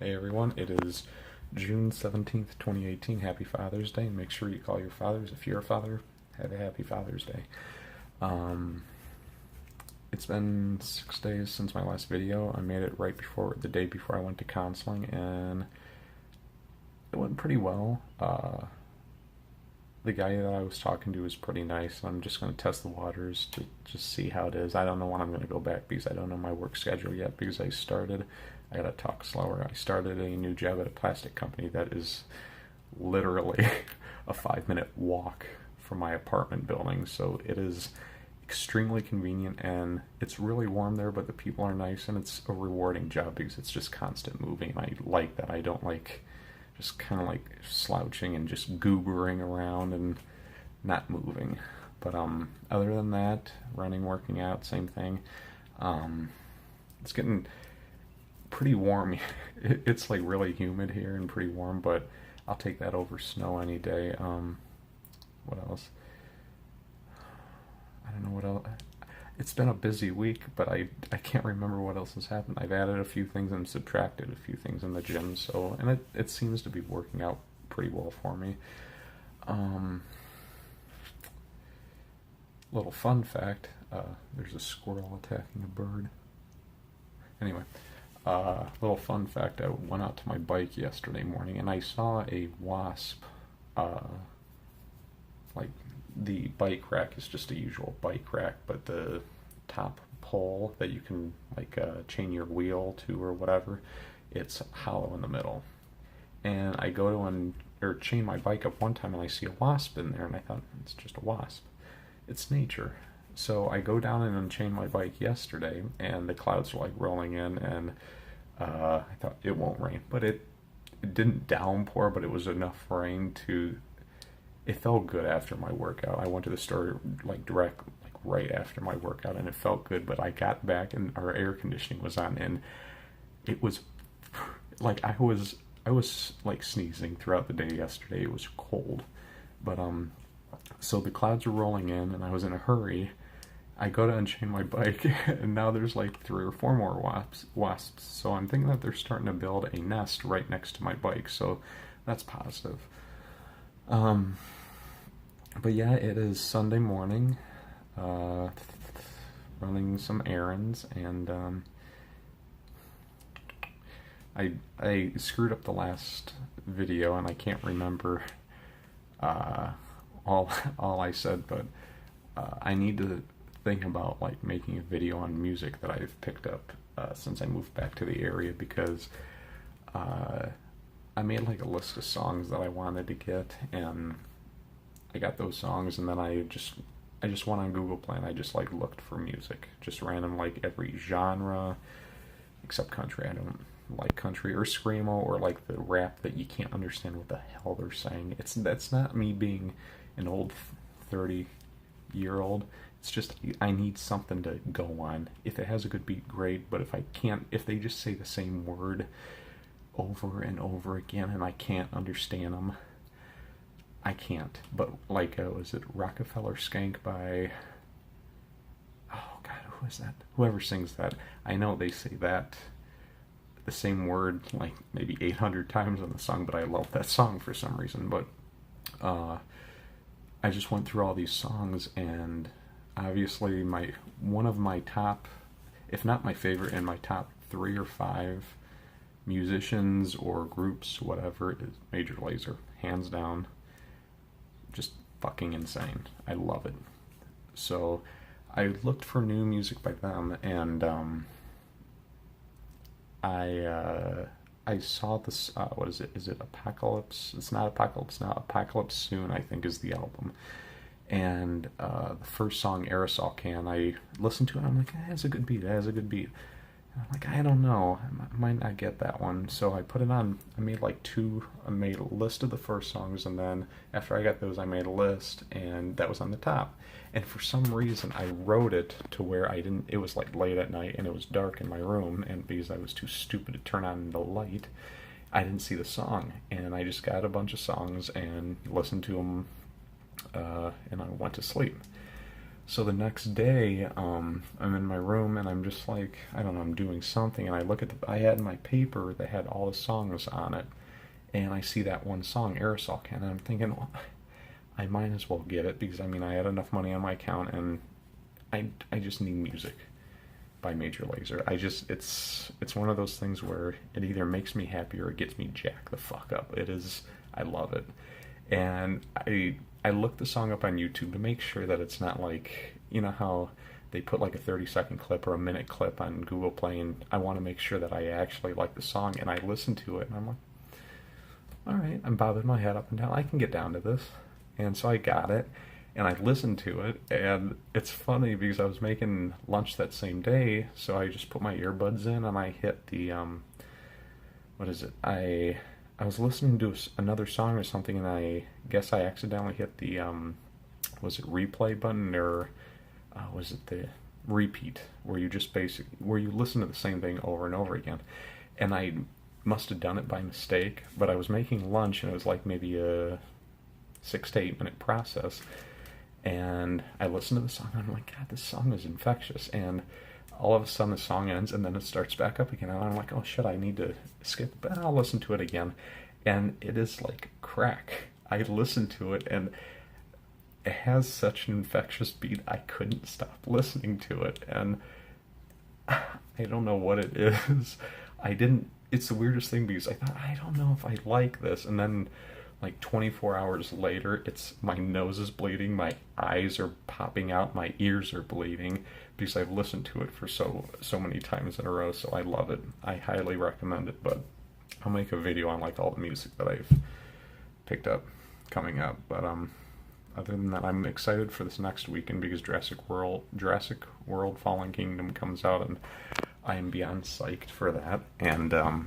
Hey everyone, it is June 17th, 2018. Happy Father's Day. Make sure you call your fathers. If you're a father, have a happy Father's Day. Um, it's been 6 days since my last video. I made it right before, the day before I went to counseling, and it went pretty well. The guy that I was talking to was pretty nice, and I'm just going to test the waters to just see how it is. I don't know when I'm going to go back because I don't know my work schedule yet because I gotta talk slower. I started a new job at a plastic company that is literally a 5-minute walk from my apartment building, so it is extremely convenient, and it's really warm there, but the people are nice, and it's a rewarding job because it's just constant moving, and I like that. I don't like just kind of like slouching and just goobering around and not moving. But other than that, running, working out, same thing. It's getting pretty warm. It's like really humid here and pretty warm, but I'll take that over snow any day. What else? I don't know what else. It's been a busy week, but I can't remember what else has happened. I've added a few things and subtracted a few things in the gym, so, and it seems to be working out pretty well for me. Little fun fact, there's a squirrel attacking a bird. Anyway, little fun fact, I went out to my bike yesterday morning and I saw a wasp. Like, the bike rack is just a usual bike rack, but the top pole that you can like chain your wheel to or whatever, it's hollow in the middle. And I go to chain my bike up one time and I see a wasp in there, and I thought, it's just a wasp. It's nature. So I go down and unchain my bike yesterday, and the clouds were like rolling in, and I thought it won't rain, but it didn't downpour, but it was enough rain to. It felt good after my workout. I went to the store like right after my workout, and it felt good. But I got back and our air conditioning was on, and it was like I was like sneezing throughout the day yesterday. It was cold, but so the clouds were rolling in, and I was in a hurry. I go to unchain my bike, and now there's like 3 or 4 more wasps. So I'm thinking that they're starting to build a nest right next to my bike. So that's positive. But yeah, it is Sunday morning, running some errands, and I screwed up the last video, and I can't remember all I said, but I need to think about like making a video on music that I've picked up since I moved back to the area, because I made like a list of songs that I wanted to get, and I got those songs, and then I just went on Google Play and I just like looked for music, just random, like every genre except country. I don't like country or screamo or like the rap that you can't understand what the hell they're saying. That's not me being an old 30-year-old. It's just I need something to go on. If it has a good beat, great, but if they just say the same word over and over again and I can't understand them, I can't. But like, was it Rockefeller Skank by, oh god, who is that? Whoever sings that. I know they say that the same word like maybe 800 times in the song, but I love that song for some reason. But I just went through all these songs, and obviously one of my top, if not my favorite, in my top 3 or 5 musicians or groups, whatever, is Major Lazer, hands down. Just fucking insane. I love it. So I looked for new music by them, and I saw this. What is it? Is it Apocalypse? It's not Apocalypse Now. Apocalypse Soon, I think, is the album. And the first song, Aerosol Can, I listened to it, and I'm like, it has a good beat. It has a good beat. And I'm like, I don't know. I might not get that one. So I put it on. I made a list of the first songs, and then after I got those, I made a list, and that was on the top. And for some reason, I wrote it to where it was like late at night, and it was dark in my room, and because I was too stupid to turn on the light, I didn't see the song. And I just got a bunch of songs and listened to them, and I went to sleep. So the next day, I'm in my room and I'm just like, I don't know, I'm doing something, and I look at I had my paper that had all the songs on it, and I see that one song, Aerosol Can, and I'm thinking, well, I might as well get it because I mean I had enough money on my account, and I just need music by Major Lazer. It's one of those things where it either makes me happy or it gets me jacked the fuck up. It is, I love it. And I looked the song up on YouTube to make sure that it's not like, you know how they put like a 30-second clip or a minute clip on Google Play, and I want to make sure that I actually like the song, and I listened to it and I'm like, all right, I'm bobbing my head up and down. I can get down to this. And so I got it, and I listened to it, and it's funny because I was making lunch that same day, so I just put my earbuds in and I hit the what is it? I was listening to another song or something, and I guess I accidentally hit the was it replay button, or was it the repeat, where you just basically where you listen to the same thing over and over again, and I must have done it by mistake. But I was making lunch, and it was like maybe a 6 to 8 minute process, and I listened to the song and I'm like, God, this song is infectious. And all of a sudden the song ends and then it starts back up again, and I'm like, oh shit, I need to skip, but I'll listen to it again. And it is like crack. I listened to it and it has such an infectious beat, I couldn't stop listening to it. And I don't know what it is. It's the weirdest thing because I thought, I don't know if I like this, and then like 24 hours later, it's my nose is bleeding, my eyes are popping out, my ears are bleeding because I've listened to it for so many times in a row. So I love it. I highly recommend it. But I'll make a video on like all the music that I've picked up coming up. But other than that, I'm excited for this next weekend because Jurassic World Fallen Kingdom comes out, and I am beyond psyched for that. And I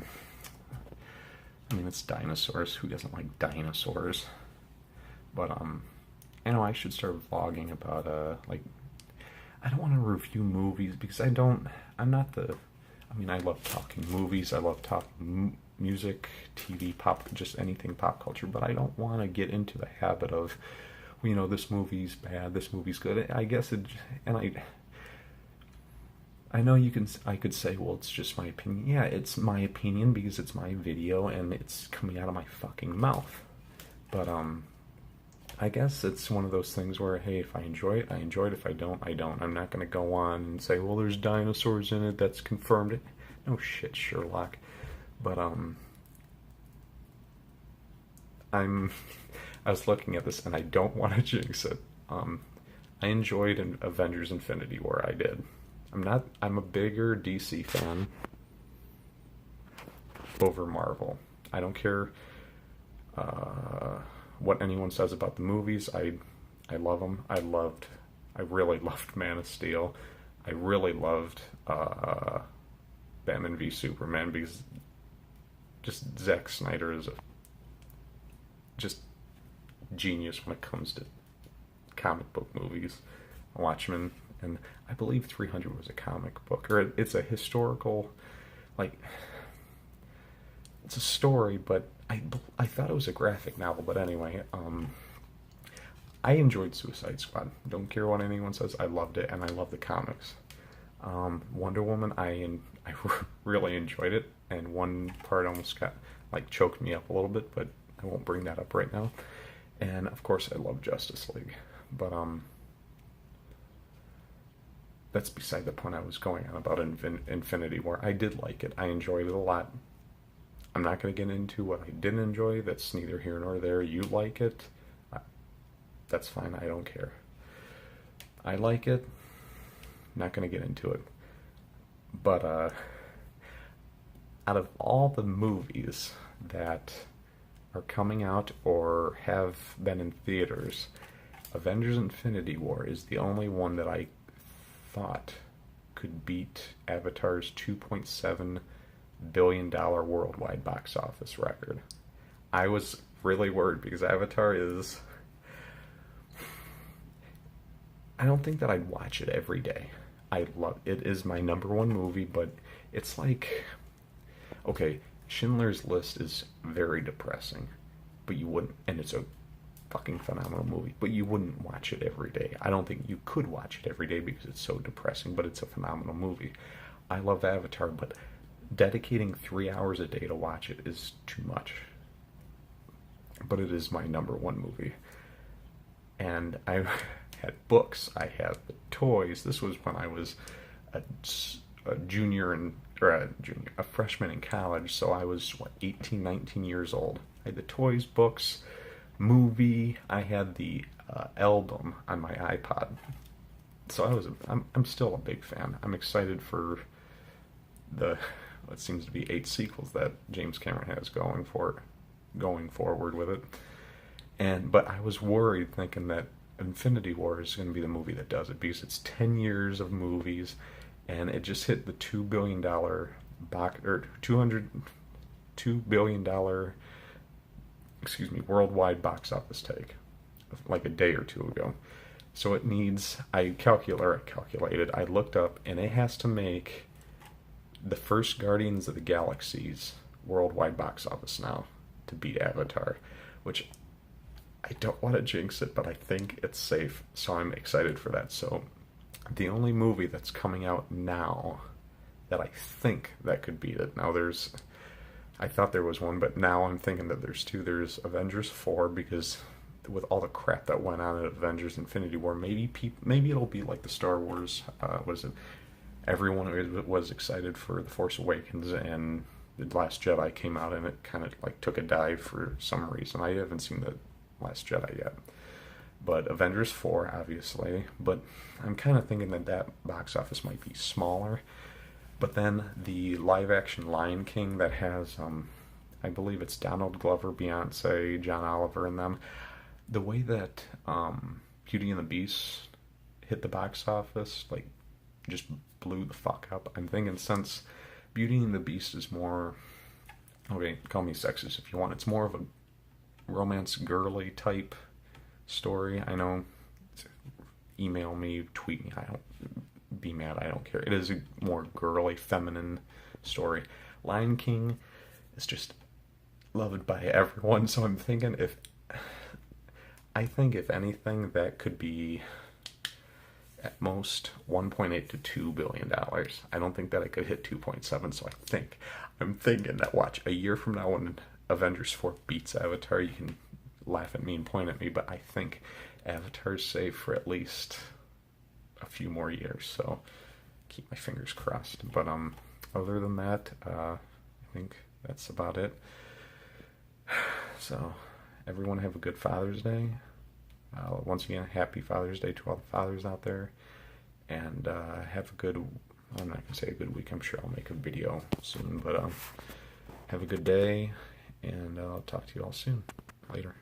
mean, it's dinosaurs. Who doesn't like dinosaurs? But I know I should start vlogging about like, I don't want to review movies because I'm not the. I mean, I love talking movies. I love talking music, TV, pop, just anything pop culture. But I don't want to get into the habit of, well, you know, this movie's bad, this movie's good. I guess it, and I know I could say, well, it's just my opinion. Yeah, it's my opinion because it's my video and it's coming out of my fucking mouth. But, I guess it's one of those things where, hey, if I enjoy it, I enjoy it. If I don't, I don't. I'm not going to go on and say, well, there's dinosaurs in it, that's confirmed. No shit, Sherlock. But, I was looking at this and I don't want to jinx it. I enjoyed Avengers Infinity War, I did. I'm a bigger DC fan over Marvel. I don't care what anyone says about the movies. I love them. I really loved Man of Steel. I really loved Batman v Superman because just Zack Snyder is just genius when it comes to comic book movies. Watchmen, and I believe 300 was a comic book, or it's a historical, like, it's a story, but I thought it was a graphic novel. But anyway, I enjoyed Suicide Squad. Don't care what anyone says. I loved it, and I love the comics. Wonder Woman, I really enjoyed it, and one part almost choked me up a little bit, but I won't bring that up right now. And of course, I love Justice League, but that's beside the point I was going on about Infinity War. I did like it. I enjoyed it a lot. I'm not going to get into what I didn't enjoy. That's neither here nor there. You like it. That's fine. I don't care. I like it. Not going to get into it. But out of all the movies that are coming out or have been in theaters, Avengers Infinity War is the only one that I thought could beat Avatar's $2.7 billion worldwide box office record. I was really worried because Avatar is... I don't think that I'd watch it every day. I love it. It is my number one movie, but it's like... Okay, Schindler's List is very depressing, but you wouldn't... And it's a fucking phenomenal movie, but you wouldn't watch it every day. I don't think you could watch it every day because it's so depressing, but it's a phenomenal movie. I love Avatar, but dedicating 3 hours a day to watch it is too much. But it is my number one movie. And I had books, I had the toys. This was when I was a junior and a freshman in college, so I was 18, 19 years old. I had the toys, books, movie. I had the album on my iPod. So I'm still a big fan. I'm excited for the what seems to be 8 sequels that James Cameron has going forward with it. But I was worried, thinking that Infinity War is going to be the movie that does it, because it's 10 years of movies, and it just hit the $2 billion worldwide box office take, like a day or two ago. So it needs, I calculated, I looked up, and it has to make the first Guardians of the Galaxy's worldwide box office now to beat Avatar, which I don't want to jinx it, but I think it's safe, so I'm excited for that. So the only movie that's coming out now that I think that could beat it, I thought there was one, but now I'm thinking that there's two. There's Avengers 4, because with all the crap that went on in Avengers Infinity War, maybe it'll be like the Star Wars, everyone was excited for The Force Awakens, and The Last Jedi came out, and it kind of like took a dive for some reason. I haven't seen The Last Jedi yet, but Avengers 4, obviously. But I'm kind of thinking that box office might be smaller. But then the live-action Lion King that has, I believe it's Donald Glover, Beyonce, John Oliver, and them. The way that Beauty and the Beast hit the box office, like, just blew the fuck up. I'm thinking, since Beauty and the Beast is more, okay, call me sexist if you want, it's more of a romance girly type story. I know, email me, tweet me, I don't be mad, I don't care. It is a more girly, feminine story. Lion King is just loved by everyone, so I'm thinking if anything, that could be at most 1.8 to $2 billion. I don't think that it could hit 2.7, so I'm thinking that, watch, a year from now when Avengers 4 beats Avatar, you can laugh at me and point at me, but I think Avatar's safe for at least a few more years, so keep my fingers crossed. But other than that, I think that's about it. So everyone have a good Father's Day. Once again, happy Father's Day to all the fathers out there, and have a good, I'm not gonna say a good week, I'm sure I'll make a video soon, but have a good day, and I'll talk to you all soon. Later.